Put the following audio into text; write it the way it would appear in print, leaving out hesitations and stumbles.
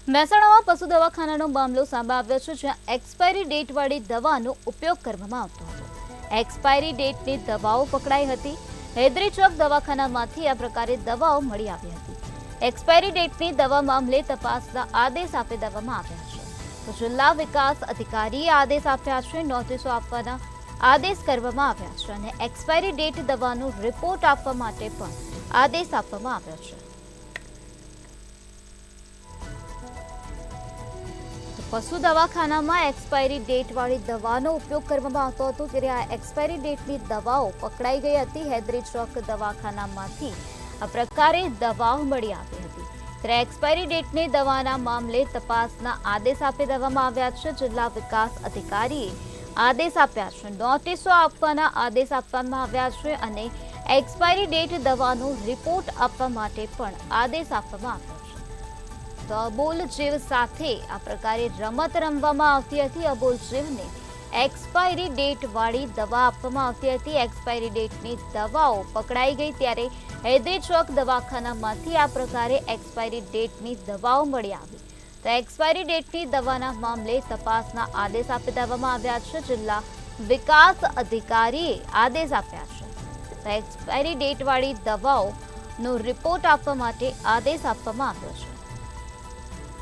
મહેસાણામાં પશુ દવાખાનાનો મામલો સામે આવ્યો છે, જ્યાં એક્સપાયરી ડેટવાળી દવાનો ઉપયોગ કરવામાં આવતો હતો। એક્સપાયરી ડેટની દવાઓ પકડાઈ હતી। હૈદરી ચોક દવાખાનામાંથી આ પ્રકારે દવાઓ મળી આવી હતી। એક્સપાયરી ડેટની દવા મામલે તપાસના આદેશ આપી દેવામાં આવ્યા છે। તો જિલ્લા વિકાસ અધિકારીએ આદેશ આપ્યા છે, નોટિસો આપવાના આદેશ કરવામાં આવ્યા છે અને એક્સપાયરી ડેટ દવાનો રિપોર્ટ આપવા માટે પણ આદેશ આપવામાં આવ્યો છે। પશુ દવાખાનામાં એક્સપાયરી ડેટવાળી દવાનો ઉપયોગ કરવામાં આવતો હતો, ત્યારે આ એક્સપાયરી ડેટની દવાઓ પકડાઈ ગઈ હતી। હૈદરી ચોક દવાખાનામાંથી આ પ્રકારે દવાઓ મળી આવી હતી। ત્યારે એક્સપાયરી ડેટની દવાના મામલે તપાસના આદેશ આપી દેવામાં આવ્યા છે। જિલ્લા વિકાસ અધિકારીએ આદેશ આપ્યા છે, નોટિસો આપવાના આદેશ આપવામાં આવ્યા છે અને એક્સપાયરી ડેટ દવાનો રિપોર્ટ આપવા માટે પણ આદેશ આપવામાં આવ્યો છે। તો અબોલ જીવ સાથે આ પ્રકારે રમત રમવામાં આવતી હતી। અબોલ જીવને એક્સપાયરી ડેટ વાળી દવા આપવામાં આવતી હતી। એક્સપાયરી ડેટની દવાઓ પકડાઈ ગઈ, ત્યારે હૈદરી ચોક દવાખાનામાંથી આ પ્રકારે એક્સપાયરી ડેટની દવાઓ મળી આવી। તો એક્સપાયરી ડેટની દવાના મામલે તપાસના આદેશ આપી દેવામાં આવ્યા છે। જિલ્લા વિકાસ અધિકારીએ આદેશ આપ્યા છે। તો એક્સપાયરી ડેટ વાળી દવાઓનો રિપોર્ટ આપવા માટે આદેશ આપવામાં આવ્યો છે।